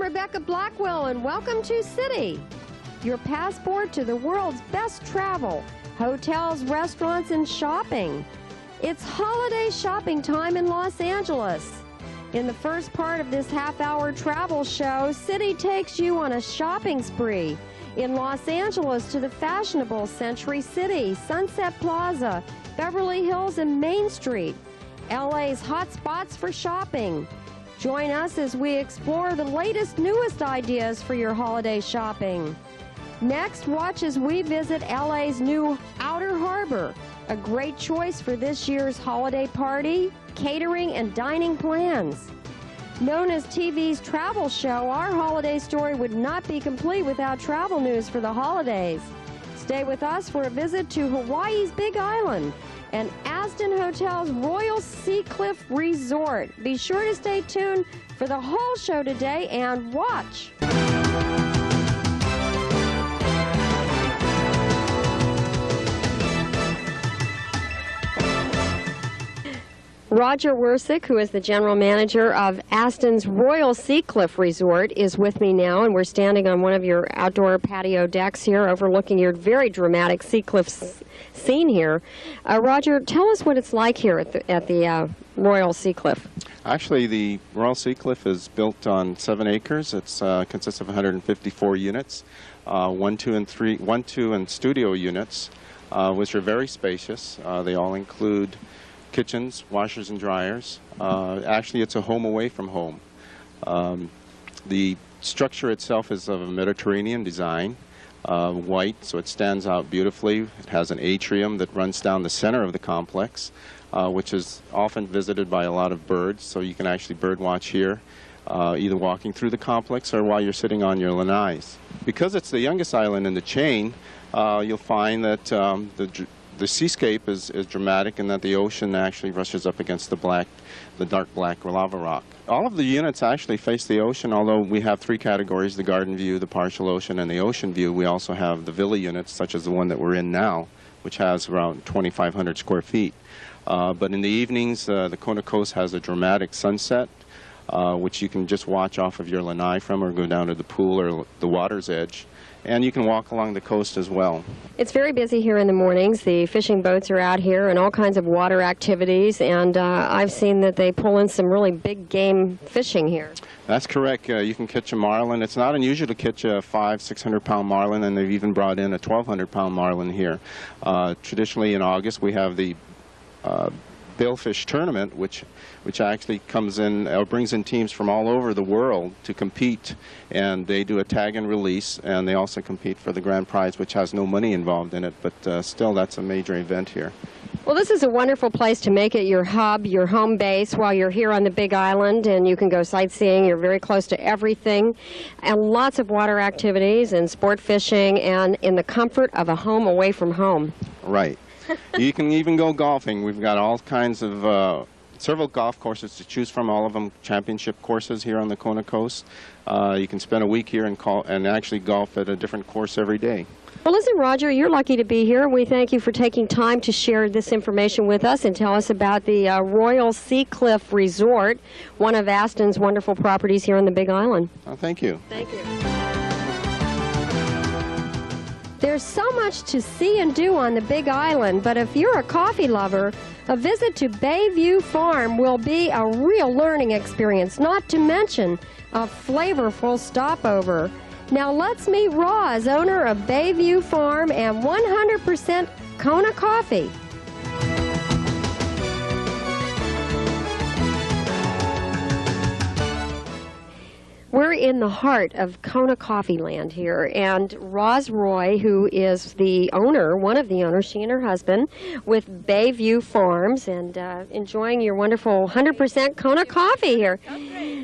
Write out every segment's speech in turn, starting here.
Rebecca Blackwell, and welcome to City, your passport to the world's best travel, hotels, restaurants, and shopping. It's holiday shopping time in Los Angeles. In the first part of this half-hour travel show, City takes you on a shopping spree in Los Angeles to the fashionable Century City, Sunset Plaza, Beverly Hills, and Main Street, LA's hot spots for shopping. Join us as we explore the latest, newest ideas for your holiday shopping. Next, watch as we visit LA's new Outer Harbor, a great choice for this year's holiday party, catering, and dining plans. Known as TV's travel show, our holiday story would not be complete without travel news for the holidays. Stay with us for a visit to Hawaii's Big Island and Aston Hotel's Royal Sea Cliff Resort. Be sure to stay tuned for the whole show today and watch. Roger Wersick, who is the general manager of Aston's Royal Sea Cliff Resort, is with me now, and we're standing on one of your outdoor patio decks here overlooking your very dramatic sea cliff scene here. Roger, tell us what it's like here at the Royal Sea Cliff. Actually, the Royal Sea Cliff is built on 7 acres. It consists of 154 units, 1, 2, and studio units, which are very spacious. They all include kitchens, washers and dryers. Actually, it's a home away from home. The structure itself is of a Mediterranean design, white, so it stands out beautifully. It has an atrium that runs down the center of the complex, which is often visited by a lot of birds, so you can actually bird watch here, either walking through the complex or while you're sitting on your lanais. Because it's the youngest island in the chain, you'll find that the seascape is dramatic, and that the ocean actually rushes up against the dark black lava rock. All of the units actually face the ocean, although we have 3 categories: the garden view, the partial ocean, and the ocean view. We also have the villa units, such as the one that we're in now, which has around 2,500 square feet. But in the evenings, the Kona coast has a dramatic sunset, which you can just watch off of your lanai from, or go down to the pool or the water's edge. And you can walk along the coast as well. It's very busy here in the mornings. The fishing boats are out here and all kinds of water activities, and I've seen that they pull in some really big game fishing here. That's correct. You can catch a marlin. It's not unusual to catch a 500-600 pound marlin, and they've even brought in a 1,200 pound marlin here. Traditionally in August we have the Billfish tournament, which actually comes in or brings in teams from all over the world to compete, and they do a tag and release, and they also compete for the grand prize, which has no money involved in it, but still that's a major event here. Well, this is a wonderful place to make it your hub, your home base while you're here on the Big Island, and you can go sightseeing. You're very close to everything, and lots of water activities and sport fishing, and in the comfort of a home away from home. Right. You can even go golfing. We've got all kinds of several golf courses to choose from, all of them championship courses here on the Kona coast. You can spend a week here and actually golf at a different course every day. Well, listen, Roger, you're lucky to be here. We thank you for taking time to share this information with us and tell us about the Royal Sea Cliff Resort, one of Aston's wonderful properties here on the Big Island. Oh, thank you. Thank you. There's so much to see and do on the Big Island, but if you're a coffee lover, a visit to Bayview Farm will be a real learning experience, not to mention a flavorful stopover. Now let's meet Roz, owner of Bayview Farm and 100% Kona coffee. We're in the heart of Kona Coffee Land here, and Roz Roy, who is the owner, one of the owners, she and her husband, with Bayview Farms, and enjoying your wonderful 100% Kona coffee here.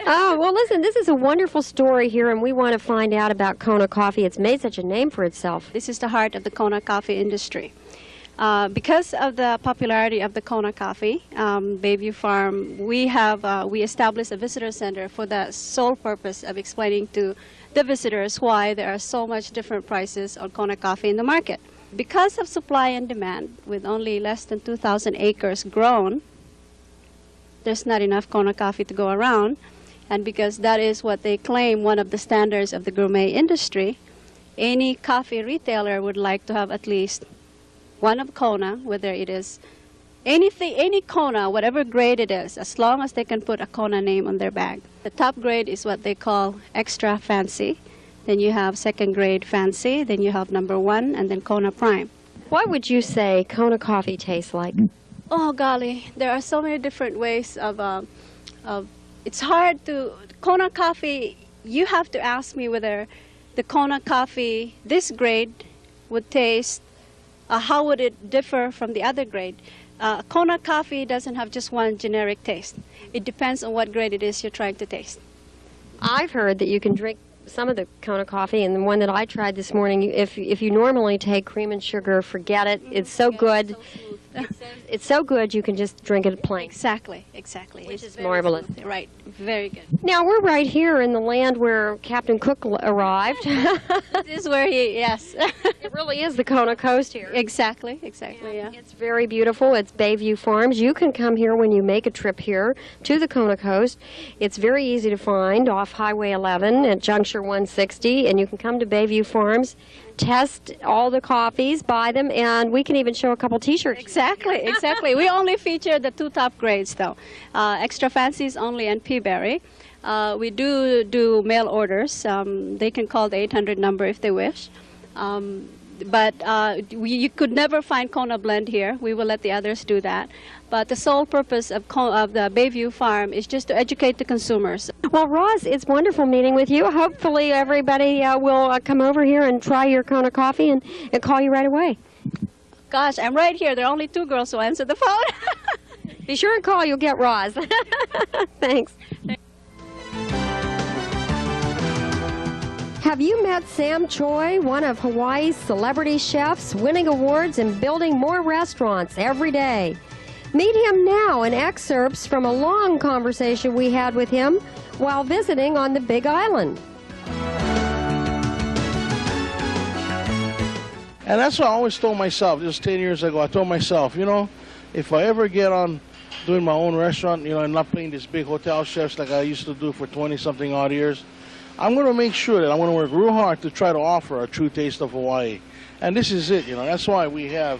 Oh, well, listen, this is a wonderful story here, and we want to find out about Kona coffee. It's made such a name for itself. This is the heart of the Kona coffee industry. Because of the popularity of the Kona coffee, Bayview Farm, we established a visitor center for the sole purpose of explaining to the visitors why there are so much different prices on Kona coffee in the market. Because of supply and demand, with only less than 2,000 acres grown, there's not enough Kona coffee to go around. And because that is what they claim one of the standards of the gourmet industry, any coffee retailer would like to have at least one of Kona, whether it is anything, any Kona, whatever grade it is, as long as they can put a Kona name on their bag. The top grade is what they call extra fancy. Then you have second grade fancy, then you have #1, and then Kona Prime. What would you say Kona coffee tastes like? Oh golly, there are so many different ways of it's hard to, Kona coffee, you have to ask me whether the Kona coffee, this grade, would taste, how would it differ from the other grade? Kona coffee doesn't have just one generic taste. It depends on what grade it is you're trying to taste. I've heard that you can drink some of the Kona coffee, and the one that I tried this morning, if you normally take cream and sugar, forget it. It's so good. It's so good you can just drink it plain. Exactly. Which is marvelous. Smooth. Right, very good. Now we're right here in the land where Captain Cook arrived. This is where he, yes. It really is the Kona coast here. Exactly, yeah. It's very beautiful. It's Bayview Farms. You can come here when you make a trip here to the Kona coast. It's very easy to find off Highway 11 at Juncture 160, and you can come to Bayview Farms, test all the coffees, buy them, and we can even show a couple T-shirts. Exactly. We only feature the 2 top grades, though. Extra Fancies only and Peaberry. We do mail orders. They can call the 800 number if they wish. But you could never find Kona Blend here. We will let the others do that. But the sole purpose of the Bayview Farm is just to educate the consumers. Well, Roz, it's wonderful meeting with you. Hopefully everybody will come over here and try your Kona coffee and call you right away. Gosh, I'm right here. There are only 2 girls who answer the phone. Be sure and call. You'll get Roz. Thanks. Have you met Sam Choy, one of Hawaii's celebrity chefs, winning awards and building more restaurants every day? Meet him now in excerpts from a long conversation we had with him while visiting on the Big Island. And that's what I always told myself, just 10 years ago, I told myself, you know, if I ever get on doing my own restaurant, you know, and not playing these big hotel chefs like I used to do for 20-something odd years, I'm going to make sure that I'm going to work real hard to try to offer a true taste of Hawaii. And this is it, you know, that's why we have,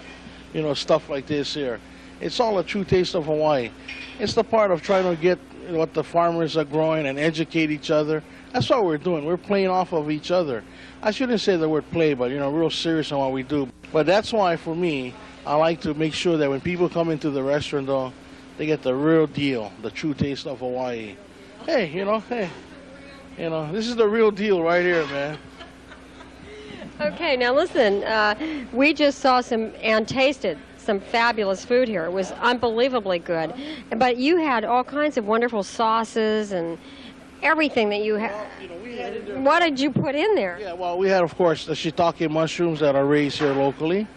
you know, stuff like this here. It's all a true taste of Hawaii. It's the part of trying to get what the farmers are growing and educate each other. That's what we're doing. We're playing off of each other. I shouldn't say the word play, but, you know, real serious on what we do. But that's why, for me, I like to make sure that when people come into the restaurant, though, they get the real deal, the true taste of Hawaii. Hey, you know, this is the real deal right here, man. Okay, now listen, we just saw some and tasted some fabulous food here. It was unbelievably good. But you had all kinds of wonderful sauces and everything that you had. Well, you know, what did you put in there? Yeah, well, we had, of course, the shiitake mushrooms that are raised here locally.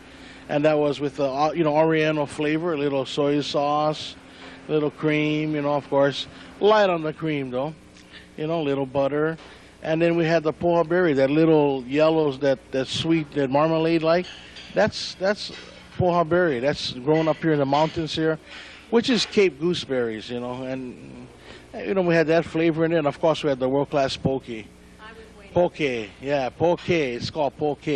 And that was with the, you know, Oriental flavor, a little soy sauce, a little cream, you know, of course. Light on the cream, though. You know, little butter. And then we had the poha berry, that little yellows, that sweet, that marmalade-like. That's poha berry. That's grown up here in the mountains here, which is Cape gooseberries, you know. And, you know, we had that flavor in it. And, of course, we had the world-class poke. Poke, yeah, poke. It's called poke.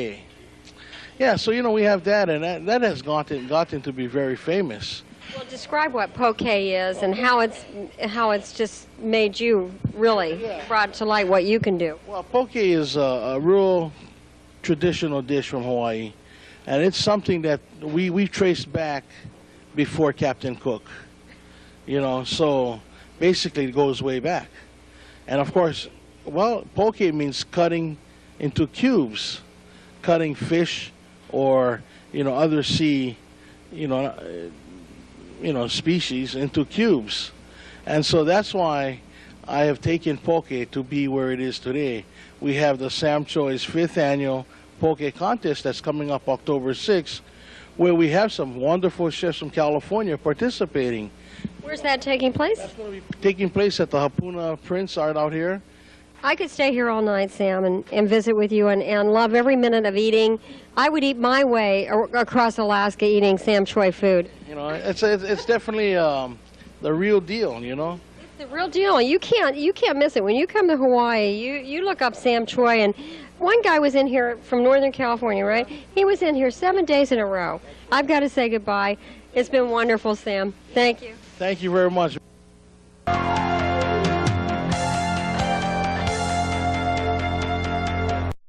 Yeah, so, you know, we have that, and that has gotten to be very famous. Well, describe what poke is and how it's just made you really brought to light what you can do. Well, poke is a real traditional dish from Hawaii, and it's something that we traced back before Captain Cook. You know, so basically it goes way back. And of course, well, poke means cutting into cubes, cutting fish or, you know, other sea, you know, species into cubes. And so that's why I have taken poke to be where it is today. We have the Sam Choy's 5th annual poke contest that's coming up October 6th, where we have some wonderful chefs from California participating. Where's that taking place? That's going to be taking place at the Hapuna Prince Art out here. I could stay here all night, Sam, and visit with you and love every minute of eating. I would eat my way across Alaska eating Sam Choy food. You know, it's definitely the real deal, you know. The real deal. You can't miss it. When you come to Hawaii, you look up Sam Choy, and one guy was in here from Northern California, right? He was in here 7 days in a row. I've got to say goodbye. It's been wonderful, Sam. Thank you. Thank you very much.